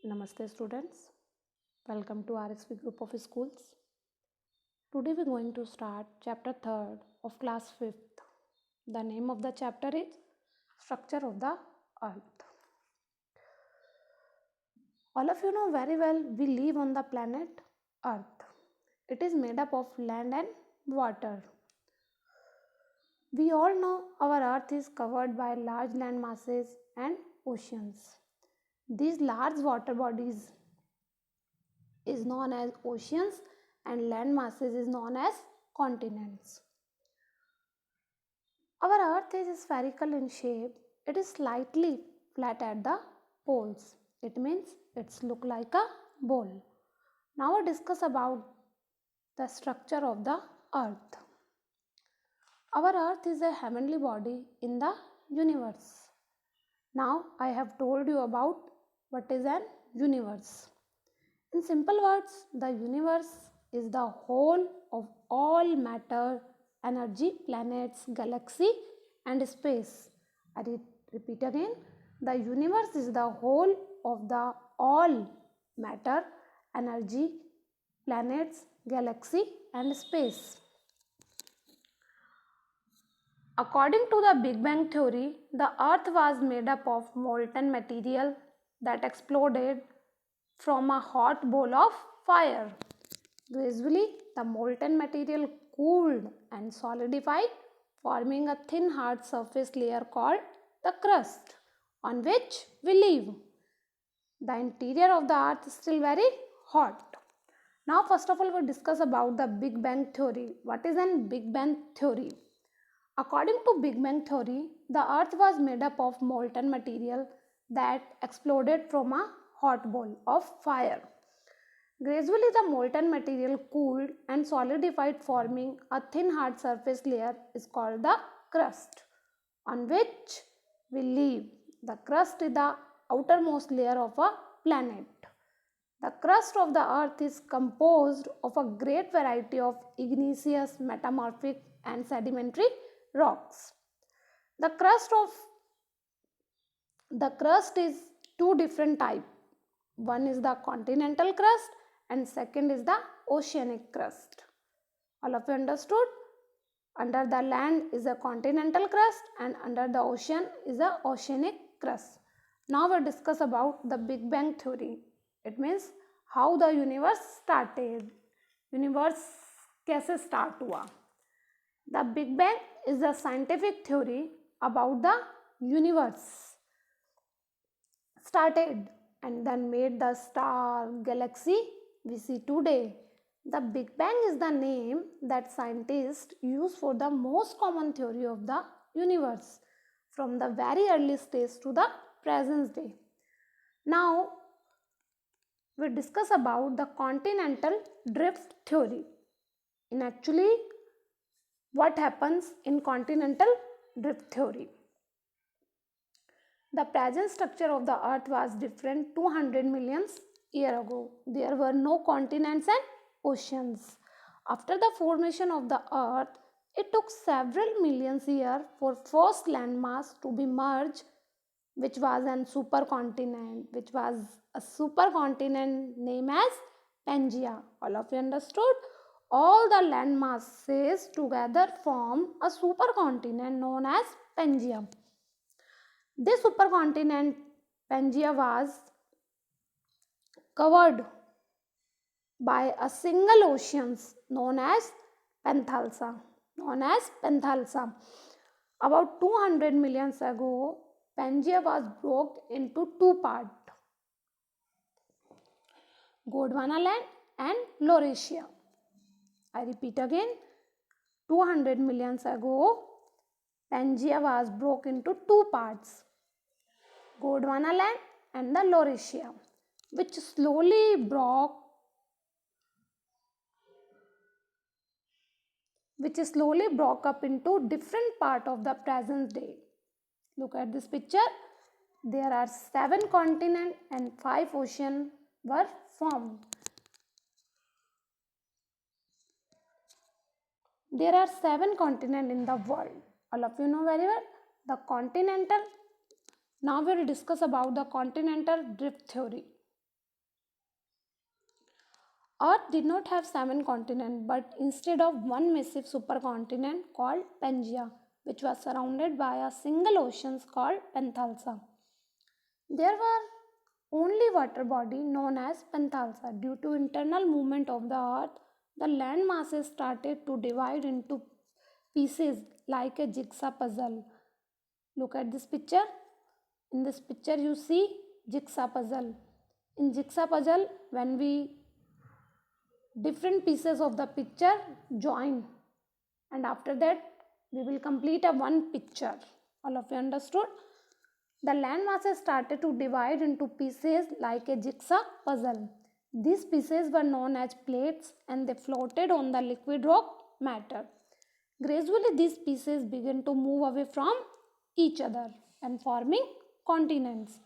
Namaste students, welcome to RSV group of schools. Today we are going to start chapter 3rd of class 5th. The name of the chapter is Structure of the Earth. All of you know very well we live on the planet Earth. It is made up of land and water. We all know our Earth is covered by large land masses and oceans. These large water bodies is known as oceans and land masses is known as continents. Our earth is spherical in shape. It is slightly flat at the poles. It means it's look like a bowl. Now we discuss about the structure of the earth. Our earth is a heavenly body in the universe. Now I have told you about what is an universe. In simple words, the universe is the whole of all matter, energy, planets, galaxy and space. I repeat again, the universe is the whole of the all matter, energy, planets, galaxy and space. According to the Big Bang theory, the earth was made up of molten material that exploded from a hot bowl of fire. Gradually, the molten material cooled and solidified, forming a thin hard surface layer called the crust, on which we live. The interior of the earth is still very hot. Now, first of all, we'll discuss about the Big Bang theory. What is an Big Bang theory? According to Big Bang theory, the earth was made up of molten material that exploded from a hot bowl of fire. Gradually, the molten material cooled and solidified, forming a thin hard surface layer is called the crust, on which we live. The crust is the outermost layer of a planet. The crust of the earth is composed of a great variety of igneous, metamorphic and sedimentary rocks. The crust is two different types. One is the continental crust and second is the oceanic crust. All of you understood? Under the land is a continental crust and under the ocean is a oceanic crust. Now we discuss about the Big Bang theory. It means how the universe started. Universe कैसे start हुआ? The Big Bang is a scientific theory about the universe started and then made the star galaxy we see today. The Big Bang is the name that scientists use for the most common theory of the universe from the very early stage to the present day. Now we discuss about the continental drift theory. In actually what happens in continental drift theory? The present structure of the earth was different 200 million years ago. There were no continents and oceans. After the formation of the earth, it took several million years for first landmass to be merged, which was a supercontinent, named as Pangaea. All of you understood? All the land masses together form a supercontinent known as Pangaea. This supercontinent Pangaea was covered by a single ocean known as Panthalassa. About 200 million ago, Pangaea was broke into two parts, Gondwana land and Laurasia. I repeat again, 200 million ago, Pangaea was broke into two parts, Gondwana land and the Laurasia, which slowly broke up into different part of the present day. Look at this picture. There are 7 continents and 5 oceans were formed. There are 7 continents in the world. All of you know very well. The continental. Now we will discuss about the continental drift theory. Earth did not have 7 continents, but instead of one massive supercontinent called Pangaea, which was surrounded by a single ocean called Panthalassa. There were only water body known as Panthalassa. Due to internal movement of the earth, the land masses started to divide into pieces like a jigsaw puzzle. Look at this picture. In this picture you see jigsaw puzzle. In jigsaw puzzle, when we different pieces of the picture join, and after that we will complete a one picture. All of you understood? The land masses started to divide into pieces like a jigsaw puzzle. These pieces were known as plates and they floated on the liquid rock matter. Gradually, these pieces began to move away from each other and forming continents.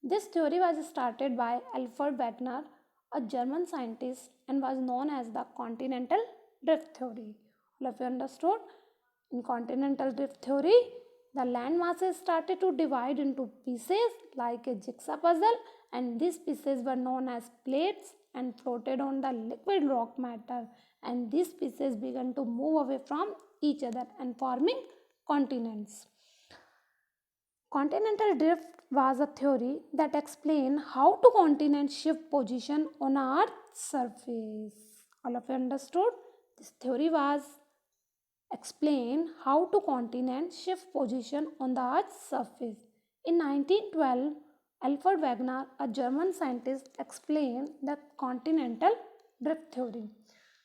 This theory was started by Alfred Wegener, a German scientist, and was known as the continental drift theory. All of you understood? In continental drift theory, the land masses started to divide into pieces like a jigsaw puzzle, and these pieces were known as plates and floated on the liquid rock matter, and these pieces began to move away from each other and forming continents. Continental drift was a theory that explained how two continents shift position on Earth's surface. All of you understood? This theory was explain how two continents shift position on the Earth's surface. In 1912, Alfred Wegener, a German scientist, explained the continental drift theory.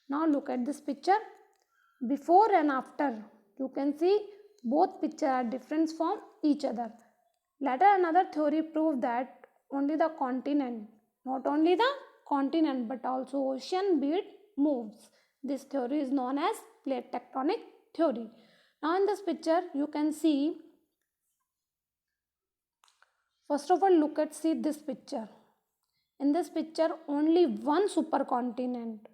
Now look at this picture. Before and after, you can see both pictures are different from each other. Later another theory proved that only the continent, not only the continent but also ocean bed moves. This theory is known as plate tectonic theory. Now in this picture you can see, first of all see this picture. In this picture only one supercontinent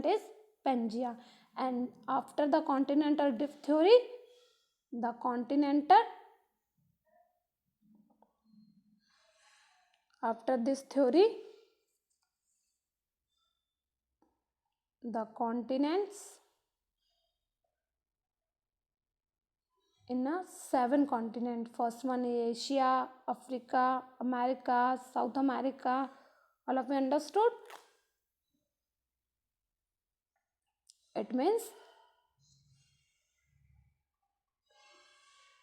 is Pangaea, and after the continental drift theory, the continental after this theory the continents in a 7 continent. First one is Asia, Africa, America, South America. All of you understood? It means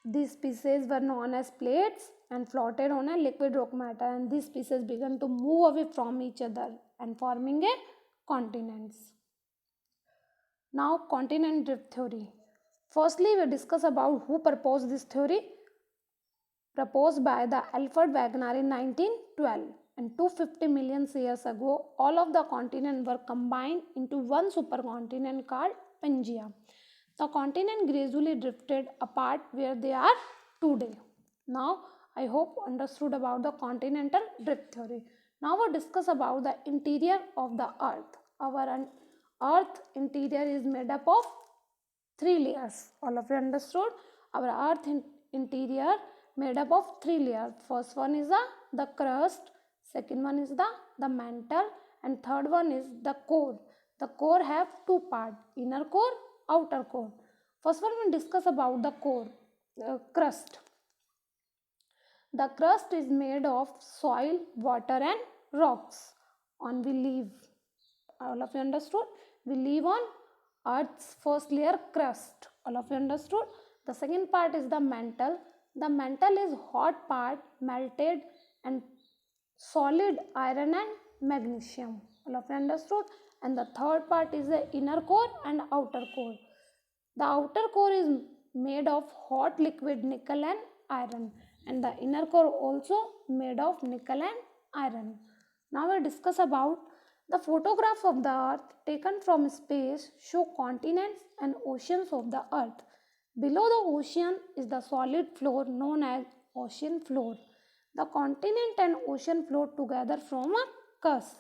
these pieces were known as plates and floated on a liquid rock matter, and these pieces began to move away from each other and forming a continents. Now continent drift theory. Firstly, we discuss about who proposed this theory. Proposed by the Alfred Wegener in 1912, and 250 million years ago, all of the continents were combined into one supercontinent called Pangaea. The continent gradually drifted apart where they are today. Now, I hope understood about the continental drift theory. Now we discuss about the interior of the earth. Our earth interior is made up of 3 layers. All of you understood? Our earth interior made up of 3 layers. First one is the crust, second one is the mantle, and third one is the core. The core have 2 parts, inner core, outer core. First one we discuss about the core, crust. The crust is made of soil, water and rocks. On we live. All of you understood? We live on Earth's first layer, crust. All of you understood? The second part is the mantle. The mantle is hot part, melted and solid iron and magnesium. All of you understood? And the third part is the inner core and outer core. The outer core is made of hot liquid nickel and iron, and the inner core also made of nickel and iron. Now we discuss about the photographs of the earth taken from space show continents and oceans of the earth. Below the ocean is the solid floor known as ocean floor. The continent and ocean float together from a crust.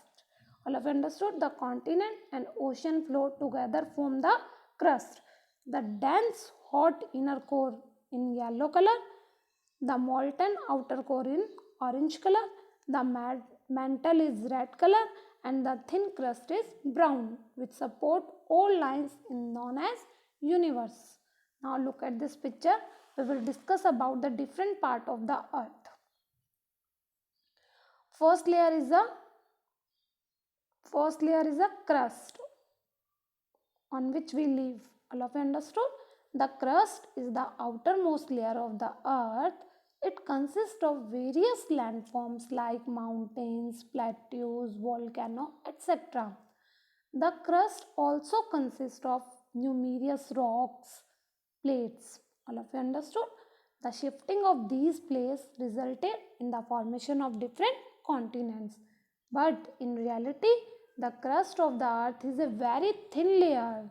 All of you understood? The continent and ocean float together form the crust. The dense hot inner core in yellow color, the molten outer core in orange color, the mantle is red color, and the thin crust is brown, which support all lines known as universe. Now look at this picture. We will discuss about the different part of the earth. First layer is a crust on which we live. All of you understood? The crust is the outermost layer of the earth. It consists of various landforms like mountains, plateaus, volcano, etc. The crust also consists of numerous rocks, plates. All of you understood? The shifting of these plates resulted in the formation of different continents. But in reality, the crust of the earth is a very thin layer.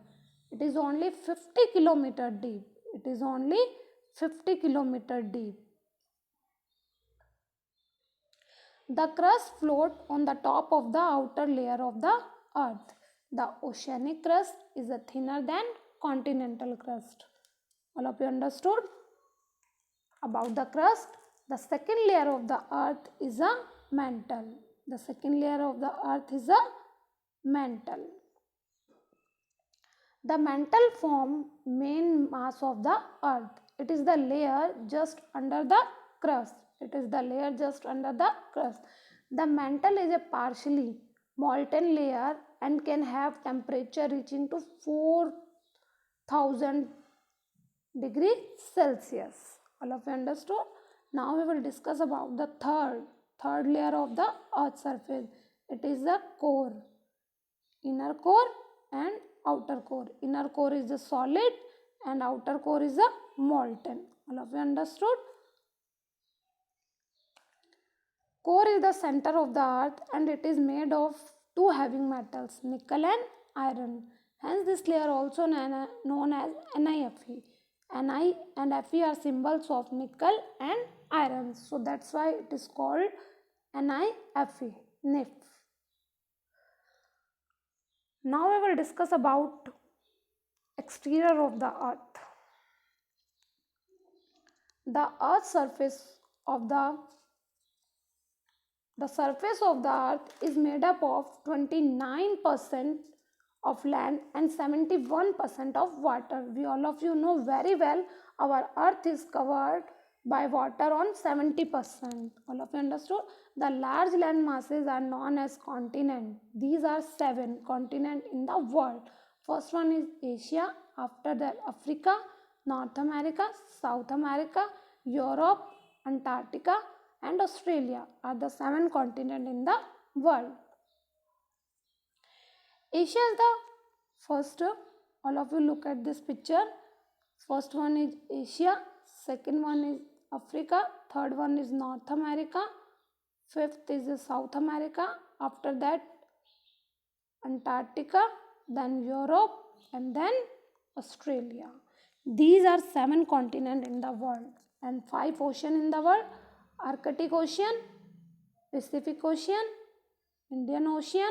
It is only 50 kilometer deep. It is only 50 kilometer deep. The crust floats on the top of the outer layer of the earth. The oceanic crust is thinner than continental crust. All of you understood about the crust? The second layer of the earth is a mantle. The second layer of the earth is a mantle. The mantle forms main mass of the earth. It is the layer just under the crust. It is the layer just under the crust. The mantle is a partially molten layer and can have temperature reaching to 4000 degrees Celsius. All of you understood? Now we will discuss about the third layer of the earth surface. It is the core. Inner core and outer core. Inner core is the solid and outer core is the molten. All of you understood? Core is the center of the earth and it is made of two heavy metals, nickel and iron. Hence this layer also known as NiFe. Ni and Fe are symbols of nickel and iron. So that's why it is called NiFe, NiF. Now we will discuss about exterior of the earth. The earth surface of the surface of the earth is made up of 29% of land and 71% of water. We all of you know very well our earth is covered by water on 70%. All of you understood? The large land masses are known as continent. These are 7 continents in the world. First one is Asia, after that Africa, North America, South America, Europe, Antarctica and Australia are the 7 continents in the world. Asia is the first. All of you look at this picture. First one is Asia, second one is Africa, third one is North America, fifth is South America, after that Antarctica, then Europe and then Australia. These are 7 continents in the world and 5 oceans in the world: Arctic Ocean, Pacific Ocean, Indian Ocean,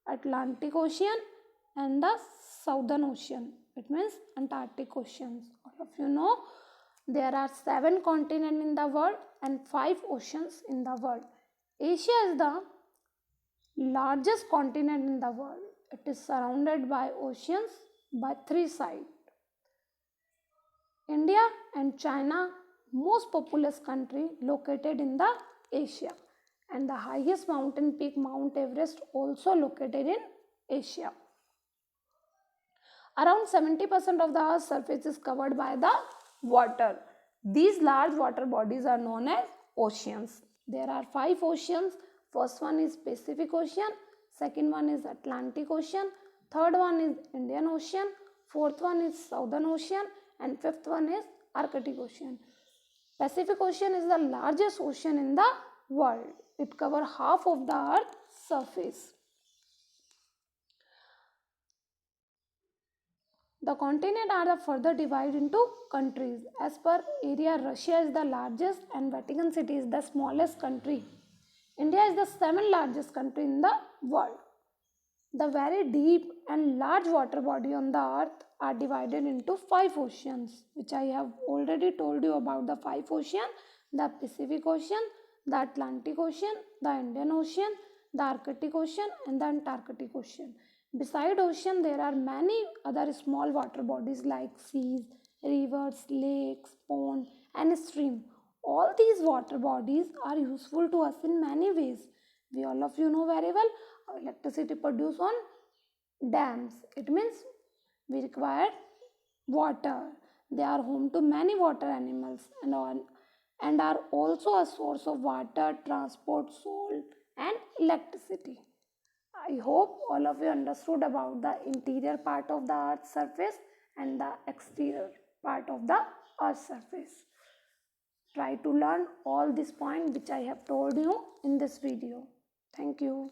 Atlantic Ocean and the Southern Ocean. It means Antarctic Oceans. All of you know there are 7 continents in the world and 5 oceans in the world. Asia is the largest continent in the world. It is surrounded by oceans by 3 sides. India and China, most populous country located in the Asia, and the highest mountain peak Mount Everest also located in Asia. Around 70% of the earth's surface is covered by the water. These large water bodies are known as oceans. There are 5 oceans. First one is Pacific Ocean, second one is Atlantic Ocean, third one is Indian Ocean, fourth one is Southern Ocean and fifth one is Arctic Ocean. Pacific Ocean is the largest ocean in the world. It covers half of the earth's surface. The continents are further divided into countries. As per area, Russia is the largest and Vatican City is the smallest country. India is the 7th largest country in the world. The very deep and large water body on the earth are divided into 5 oceans, which I have already told you about the 5 oceans: the Pacific Ocean, the Atlantic Ocean, the Indian Ocean, the Arctic Ocean and the Antarctic Ocean. Beside ocean, there are many other small water bodies like seas, rivers, lakes, ponds, and streams. All these water bodies are useful to us in many ways. We all of you know very well electricity produced on dams. It means we require water. They are home to many water animals and are also a source of water, transport, salt, and electricity. I hope all of you understood about the interior part of the earth's surface and the exterior part of the earth's surface. Try to learn all these points which I have told you in this video. Thank you.